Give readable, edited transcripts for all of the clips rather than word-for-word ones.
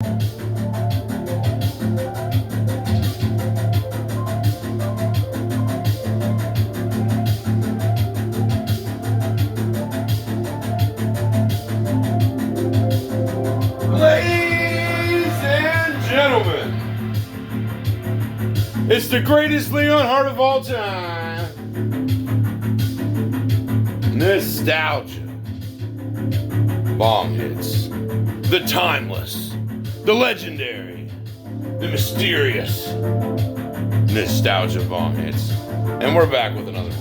Ladies and gentlemen, it's the greatest Leon Hart of all time. Nostalgia. Bomb hits. The timeless. The legendary. The mysterious. Nostalgia bomb hits. And we're back with another one.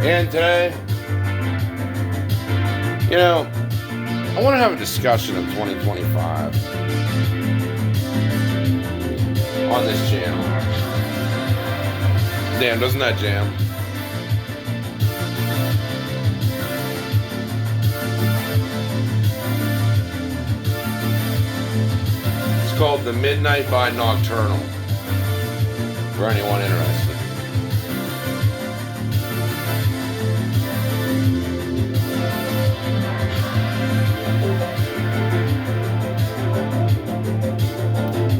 And today, I want to have a discussion of 2025 on this channel. Damn, doesn't that jam? It's called The Midnight by Nocturnal, for anyone interested.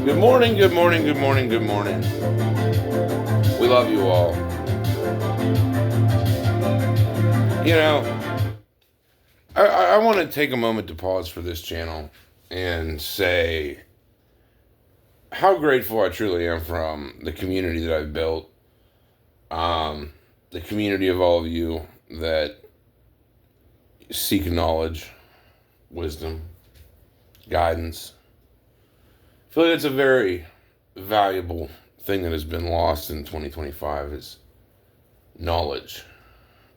Good morning, good morning, good morning, good morning. We love you all. I want to take a moment to pause for this channel and say how grateful I truly am from the community that I've built. The community of all of you that seek knowledge, wisdom, guidance. I feel like it's a very valuable thing that has been lost in 2025 is knowledge,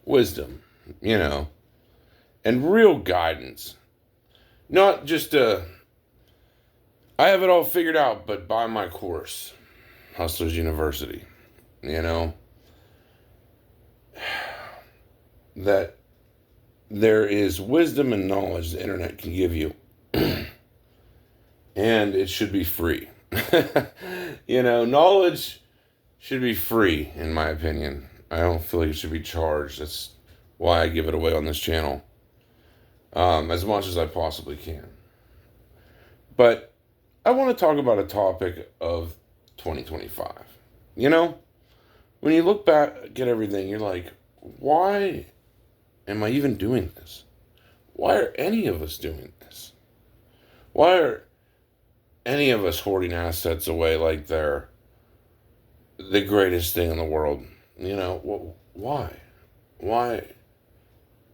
wisdom, and real guidance. Not just I have it all figured out, but buy my course, Hustlers University, that there is wisdom and knowledge the internet can give you. And it should be free. Knowledge should be free, in my opinion. I don't feel like it should be charged. That's why I give it away on this channel. As much as I possibly can. But I want to talk about a topic of 2025. When you look back at everything, you're like, why am I even doing this? Why are any of us doing this? Why are any of us hoarding assets away like they're the greatest thing in the world? Why? Why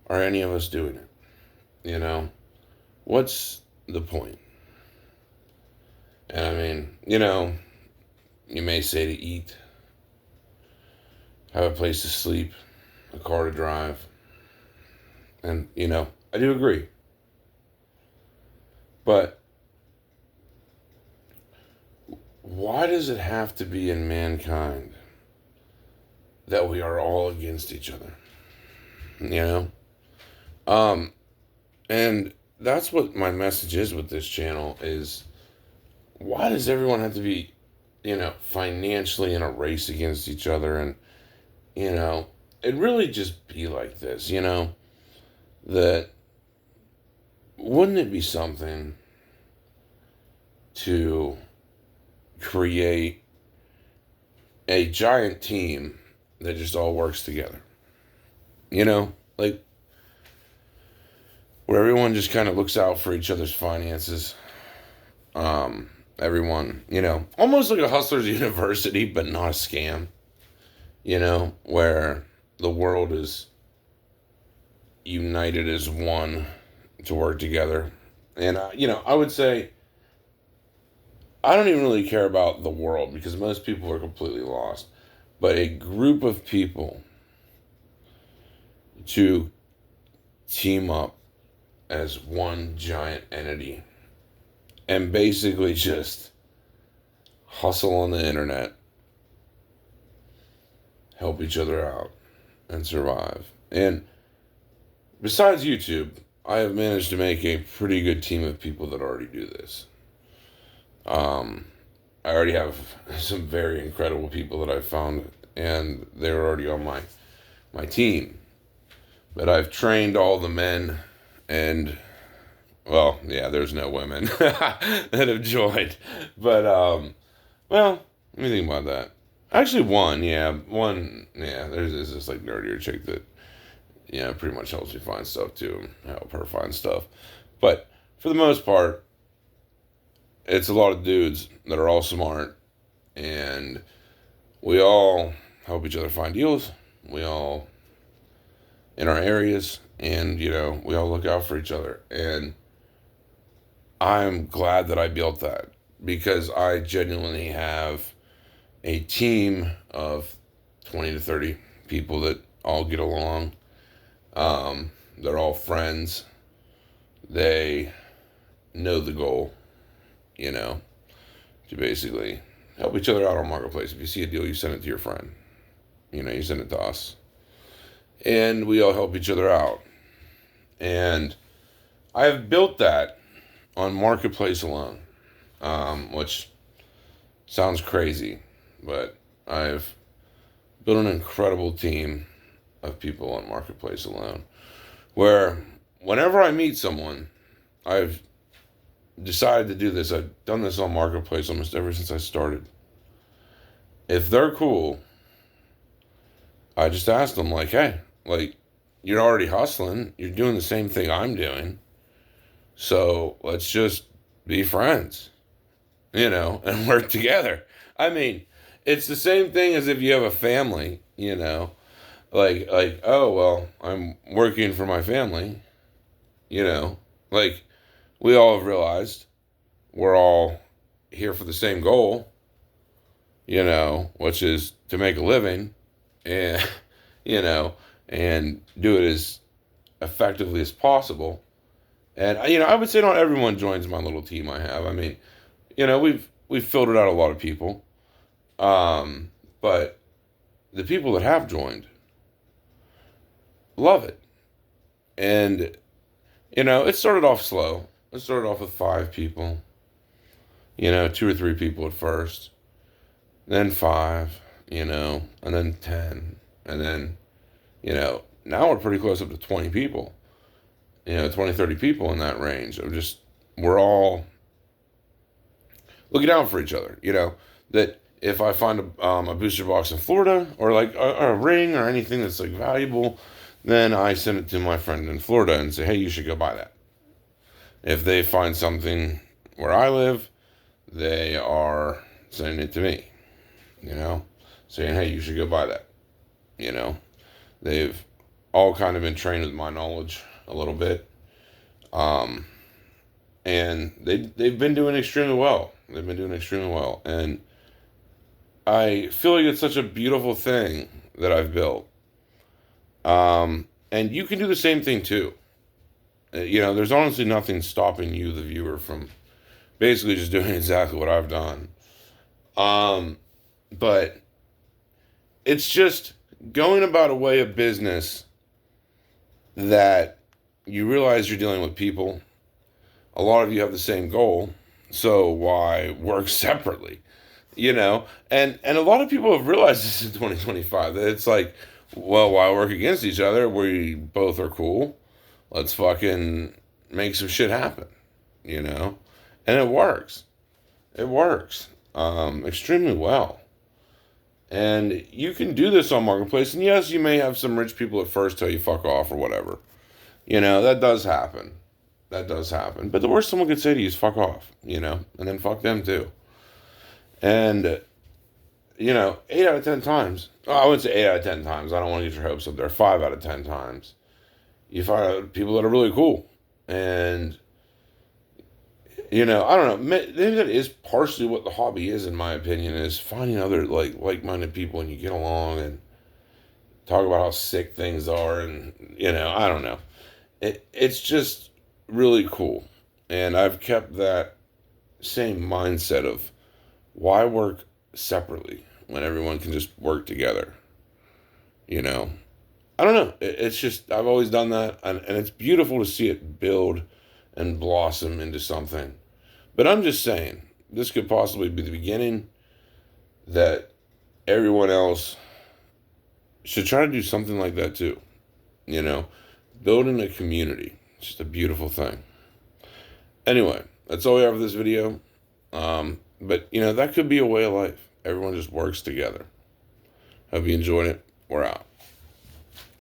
are any of us doing it? What's the point? And I mean, you may say to eat, have a place to sleep, a car to drive. And, I do agree. But why does it have to be in mankind that we are all against each other? And that's what my message is with this channel is, why does everyone have to be, financially in a race against each other? And, it really just be like this, that wouldn't it be something to create a giant team that just all works together, like where everyone just kind of looks out for each other's finances. Everyone, almost like a Hustlers University, but not a scam, where the world is united as one to work together. And, I would say, I don't even really care about the world because most people are completely lost. But a group of people to team up as one giant entity and basically just hustle on the internet, help each other out, and survive. And besides YouTube, I have managed to make a pretty good team of people that already do this. I already have some very incredible people that I've found, and they're already on my team. But I've trained all the men, and well, yeah, there's no women that have joined. But well, let me think about that. Actually, one, yeah. There's this like nerdier chick that pretty much helps me find stuff too, and help her find stuff. But for the most part, it's a lot of dudes that are all smart, and we all help each other find deals. We all in our areas, and we all look out for each other. And I'm glad that I built that because I genuinely have a team of 20 to 30 people that all get along. They're all friends. They know the goal, to basically help each other out on Marketplace. If you see a deal, you send it to your friend. You send it to us. And we all help each other out. And I have built that on Marketplace alone, which sounds crazy, but I've built an incredible team of people on Marketplace alone, where whenever I meet someone, I've decided to do this. I've done this on Marketplace almost ever since I started. If they're cool, I just ask them, like, hey, like, you're already hustling. You're doing the same thing I'm doing. So let's just be friends, and work together. I mean, it's the same thing as if you have a family, like, oh, well, I'm working for my family, like we all have realized we're all here for the same goal, which is to make a living and, and do it as effectively as possible. And, I would say not everyone joins my little team I have. I mean, we've filtered out a lot of people. But the people that have joined love it. And, it started off slow. It started off with 5 people, 2 or 3 people at first, then 5, and then 10. And then, now we're pretty close up to 20 people, 20, 30 people in that range of just, we're all looking out for each other, that if I find a booster box in Florida or like a ring or anything that's like valuable, then I send it to my friend in Florida and say, hey, you should go buy that. If they find something where I live, they are sending it to me, saying, hey, you should go buy that. They've all kind of been trained with my knowledge a little bit. And they've been doing extremely well. And I feel like it's such a beautiful thing that I've built. And you can do the same thing too. There's honestly nothing stopping you, the viewer, from basically just doing exactly what I've done. But it's just going about a way of business that you realize you're dealing with people. A lot of you have the same goal, so why work separately? And a lot of people have realized this in 2025, that it's like, well, why work against each other? We both are cool. Let's fucking make some shit happen, and it works. It works extremely well. And you can do this on Marketplace, and yes, you may have some rich people at first tell you fuck off or whatever. That does happen. But the worst someone could say to you is fuck off, and then fuck them too. And, 8 out of 10 times, I wouldn't say 8 out of 10 times, I don't want to get your hopes up there, 5 out of 10 times, you find people that are really cool. And, I don't know, maybe that is partially what the hobby is, in my opinion, is finding other, like-minded people, and you get along and talk about how sick things are, and, I don't know. It's just really cool. And I've kept that same mindset of why work separately when everyone can just work together. I don't know. It's just, I've always done that, and it's beautiful to see it build and blossom into something. But I'm just saying, this could possibly be the beginning that everyone else should try to do something like that too. You know, building a community. It's just a beautiful thing. Anyway, that's all we have for this video. But, you know, that could be a way of life. Everyone just works together. Hope you enjoyed it. We're out.